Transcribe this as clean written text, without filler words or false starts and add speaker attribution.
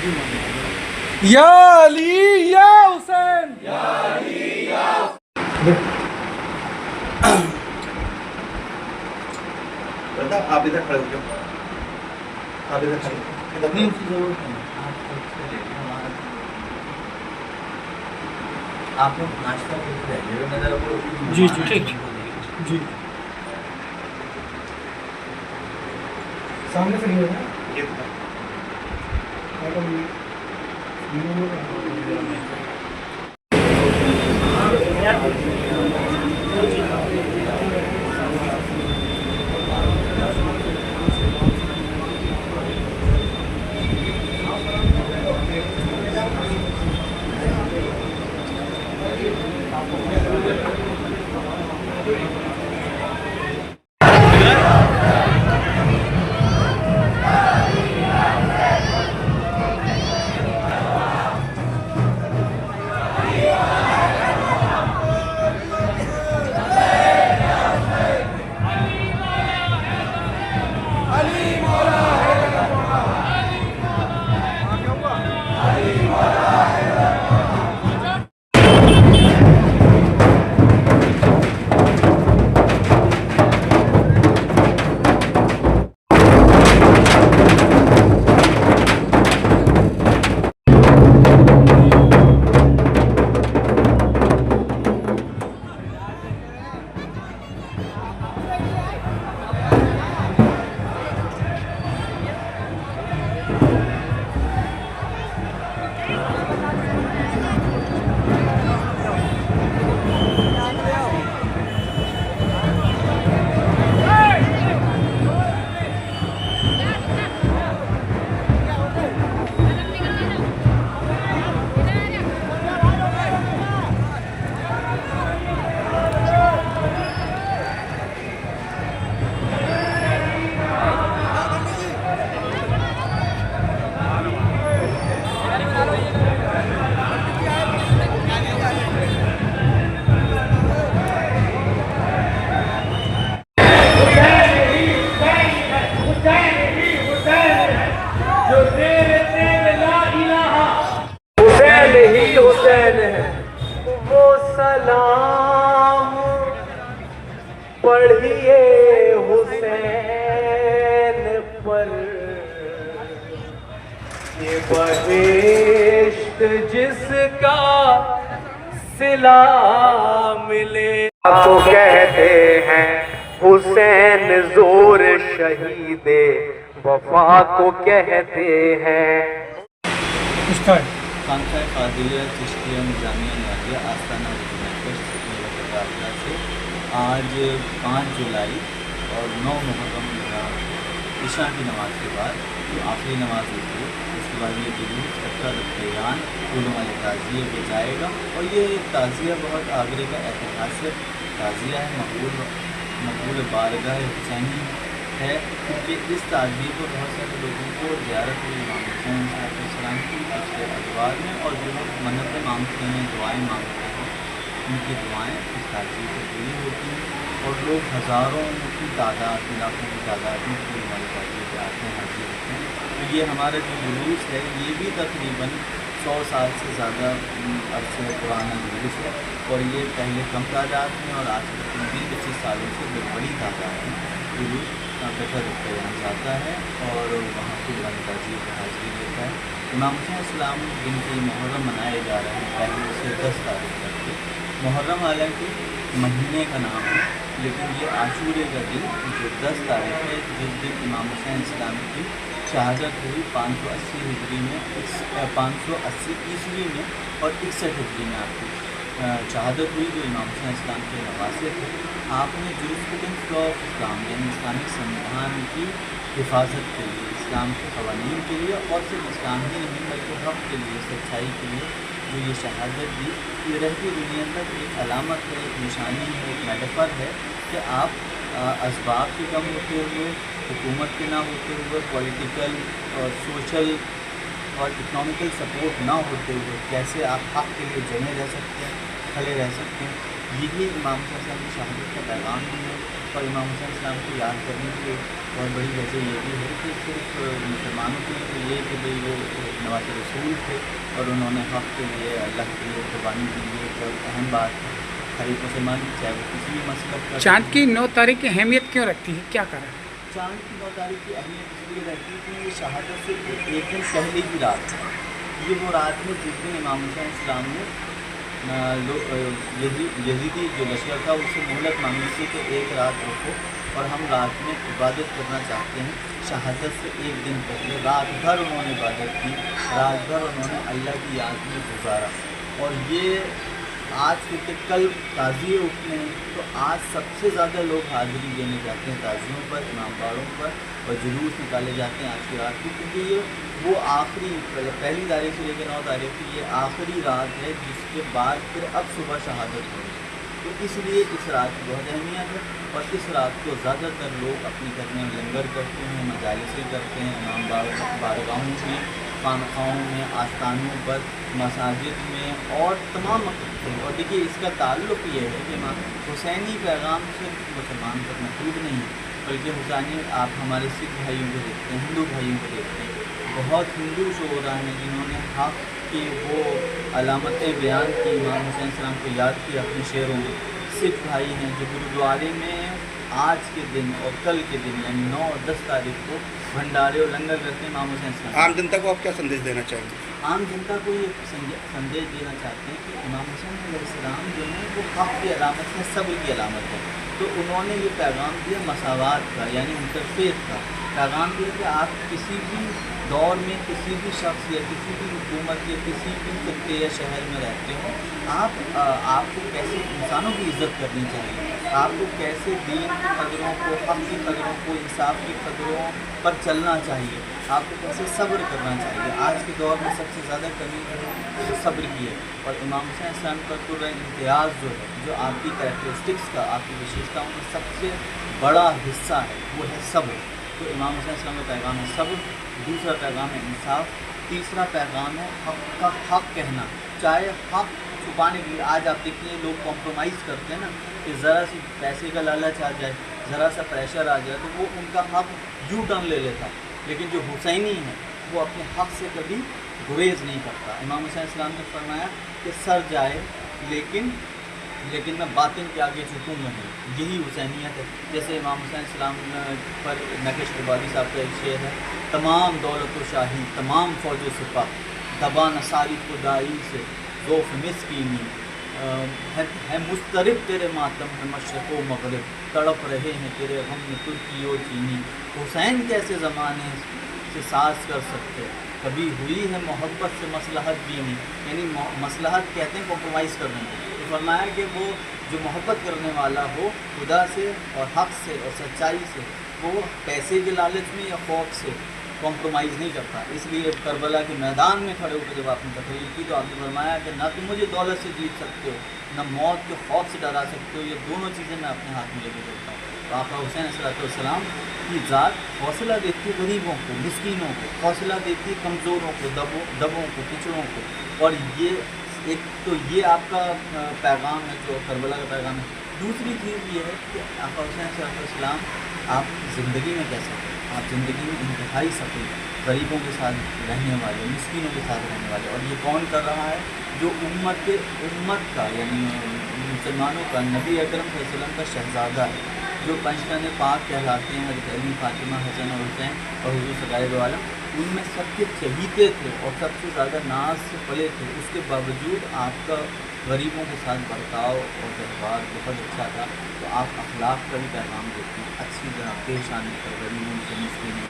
Speaker 1: یا علی یا حسین یا علی یا
Speaker 2: آپ ادھر کھڑے ہو جاؤ، آپ ادھر کھڑے
Speaker 3: آپ لوگ ناشتہ
Speaker 1: جی جی ٹھیک جی سامنے سے نہیں ہوگا
Speaker 4: سلام پڑھیے حسین پر، یہ بہشت جس کا صلہ ملے کو کہتے ہیں حسین، زور شہید وفا کو کہتے ہیں۔
Speaker 3: خانقاہ قادریہ چشتیہ نظامیہ نوادیہ آستانہ مرکز داخلہ سے آج 5 جولائی اور 9 محرم عشاء کی نماز کے بعد جو آخری نماز ہوتی ہے اس کے بعد یہ جلوس اکثر بیان علماء تعزیہ پہ جائے گا، اور یہ تعزیہ بہت آگرے کا ایتحاسک تعزیہ ہے، مقبول بارگاہ حسینی ہے، کیونکہ اس تعزیے کو بہت سارے لوگوں کو زیارت ہوئی امام حسین علیہ السلام کی پچھلے ادوار میں، اور جو لوگ منتیں مانگتے ہیں، دعائیں مانگتے ہیں، ان کی دعائیں اس تعزیے سے پوری ہوتی ہیں، اور لوگ ہزاروں کی تعداد، لاکھوں کی تعداد میں پوری ہماری تعزیے پہ آتے ہیں، حاضر ہوتے ہیں۔ تو یہ ہمارا جو جلوس ہے یہ بھی تقریباً 100 سال سے زیادہ عرصے پرانا جلوس ہے، اور یہ پہلے کم تعداد میں اور آج 20-25 سالوں سے بڑی تعداد میں جلوس بیٹھا جاتا ہے، اور وہاں کی تعزیے پر حاضری دیتا ہے۔ امام حسین السلام جن کی محرم منائے جا رہے ہیں پہلے سے 10 تاریخ تک کے، محرم حالانکہ مہینے کا نام ہے، لیکن یہ عاشورے کا دن جو 10 تاریخ ہے، جس دن امام حسین السلام کی شہادت ہوئی 580 ہجری میں، 580 عیسوی میں، اور 61 ہجری میں آپ کی شہادت ہوئی، جو امام حسین اسلام کے نواسے تھے۔ آپ نے جوریسڈکشنس آف اسلام یعنی اسلامک سنویدھان کی حفاظت کے لیے، اسلام کے قوانین کے لیے، اور صرف اسلام ہی نہیں بلکہ حق کے لیے، سچائی کے لیے جو یہ شہادت دی، یہ رہتی دنیا تک ایک علامت ہے، ایک نشانی ہے، ایک میٹافر ہے کہ آپ اسباب کے کم ہوتے ہوئے، حکومت کے نہ ہوتے ہوئے، پولیٹیکل اور سوشل اور اکنامیکل سپورٹ نہ ہوتے ہوئے کیسے آپ حق کے لیے جمے رہ سکتے ہیں، کھڑے رہ سکتے ہیں۔ यही इमाम हुसैन की शहादत का पैगाम भी है। और इमाम हुसैन सलाम को याद करने की बहुत बड़ी वजह ये भी है कि सिर्फ मुसलमानों के लिए तो ये कि भाई वो नवाज़ रसूल थे और उन्होंने हक़ के लिए अल्लाह के लिए कुर्बानी के लिए बहुत अहम बात है हर एक मुसलमान की, चाहे वो किसी भी मसलब का।
Speaker 1: चाँद की 9 तारीख की अहमियत क्यों रखती है, क्या कारण?
Speaker 3: चाँद की 9 तारीख की अहमियत इसलिए रहती है कि ये शहादत से एक दिन पहले की रात है। ये वो रात है जिस दिन इमाम हुसैन इस्लाम ने यजीदी जो लश्कर था उससे मोहलत मांगी थी कि एक रात रुको और हम रात में इबादत करना चाहते हैं। शहादत से एक दिन पहले रात भर उन्होंने इबादत की, रात भर उन्होंने अल्लाह की याद में गुजारा। और ये आज क्योंकि कल ताज़िए उठने हैं तो आज सबसे ज़्यादा लोग हाज़िरी देने जाते हैं ताज़ियों पर, इमाम बाड़ों पर, और जुलूस निकाले जाते हैं आज की रात की, क्योंकि ये वो आखिरी पहली तारीख से लेकर 9 तारीख की ये आखिरी रात है जिसके बाद फिर अब सुबह शहादत होगी। तो इसलिए इस रात की बहुत अहमियत है। और इस रात को ज़्यादातर लोग अपने घर में लंगर करते हैं, मजालिसें करते हैं, इमाम बारगाहों में, खानखाहों में, आस्थानों पर, मसाजिद में और तमाम मकसद। और देखिए इसका ताल्लुक़ ये है कि हुसैनी पैगाम सिर्फ मुसलमान तक महदूद नहीं है, बल्कि हुसैनी आप हमारे सिख भाइयों को देखते हैं, हिंदू भाइयों को देखते हैं, बहुत हिंदू शोरा हैं जिन्होंने हक़ की वो अलामतें बयान की, इमाम हुसैन सलाम को याद किया अपने शेरों में। सिख भाई हैं जो गुरुद्वारे में आज के दिन और कल के दिन यानी 9 और 10 तारीख को भंडारे और लंगर करते हैं इमाम हुसैन सलाम।
Speaker 2: आम जनता को आप क्या संदेश देना चाहेंगे?
Speaker 3: आम जनता को ये संदेश देना चाहते हैं कि इमाम हुसैन अलैहिस्सलाम जो है वो हक़ की अलामत है, सब्र की अलामत है। तो उन्होंने ये पैगाम दिया मसावात का यानी इंटरफेथ का पैगाम दिया कि आप किसी भी दौर में किसी भी शख्स या किसी भी हुकूमत या किसी भी खत्ते या शहर में रहते हो, आपको कैसे इंसानों की इज़्ज़त करनी चाहिए, आपको कैसे दीन की कदरों को, हक़ की कदरों को, इंसाफ की कदरों पर चलना चाहिए, आपको कैसे सब्र करना चाहिए। आज के दौर में सबसे ज़्यादा कमी जो सब्र की है। और इमाम हुसैन इस्लाम का पूरा इम्तियाज़ जो है, जो आपकी कैरेक्टरिस्टिक्स का, आपकी विशेषताओं का सबसे बड़ा हिस्सा है वो है सब्र। तो इमाम हुसैन इस्लाम का पैगाम है सब्र, दूसरा पैगाम है इंसाफ, तीसरा पैगाम है हक़ का हक़ कहना। चाहे हक़ छुपाने के लिए आज आप देखिए लोग कॉम्प्रोमाइज़ करते हैं ना, कि ज़रा सी पैसे का लालच आ जाए, ज़रा सा प्रेशर आ जाए तो वो उनका हक़ यू टर्न ले लेता। लेकिन जो हुसैनी है वो अपने हक़ से कभी गुरेज़ नहीं करता। इमाम हुसैन इस्लाम ने फरमाया कि सर जाए लेकिन मैं बातिन के आगे झुकूँगा नहीं, यही हुसैनियत है। जैसे इमाम हुसैन इस्लाम पर नकेश इबादी साहब का एक शेर है, तमाम दौलत व शाही तमाम फ़ौज व सिपा दबा नसारी को दाई से ज़ोफ़ मिस्कीनी है मुस्तरिब तेरे मातम में मशरक़ व मग़रिब तड़प रहे हैं तेरे गम में तुर्की और चीनी। हुसैन कैसे ज़माने से साज कर सकते, कभी हुई है मोहब्बत से मसलहत भी नहीं। यानी मसलहत कहते हैं कॉम्प्रोमाइज़ करने को। तो फरमाया कि वो जो मोहब्बत करने वाला हो खुदा से और हक़ से और सच्चाई से, वो पैसे के लालच में या खौफ से कॉम्प्रोमाइज़ नहीं करता। इसलिए करबला के मैदान में खड़े होकर जब आपने तकरीर की तो आपने फरमाया कि ना तुम मुझे दौलत से जीत सकते हो, ना मौत के खौफ से डरा सकते हो, ये दोनों चीज़ें मैं अपने हाथ में लेके चलता हूँ। तो आका हुसैन सलाम की ज़ात हौसला देती है गरीबों को, मिस्कीनों को, हौसला देती है कमज़ोरों को, दबों को, पिछड़ों को। और ये एक तो ये आपका पैगाम है जो करबला का पैगाम है। दूसरी चीज़ ये है कि आका हुसैन सलाम आप ज़िंदगी में कैसे हैं, आप ज़िंदगी में इंतहाई सफ़ल गरीबों के साथ रहने वाले, मिस्कीनों के साथ रहने वाले। और ये कौन कर रहा है? जो उम्मत का यानी मुसलमानों का नबी अकरम सल्लल्लाहु अलैहि वसल्लम का शहज़ादा है, जो पंचतन पाक कहलाते हैं, हज़रत अली, फ़ातिमा, हसन और हुसैन और हुज़ूर सगाए दो आलम, उनमें सबके चहीते थे और सबसे ज़्यादा नाज से पले थे। उसके बावजूद आपका गरीबों के साथ बर्ताव और व्यवहार बहुत अच्छा था। तो आप अखलाक का भी पैगाम देते हैं, अच्छी तरह पेश आने पर गरीबों से, मुस्लिमों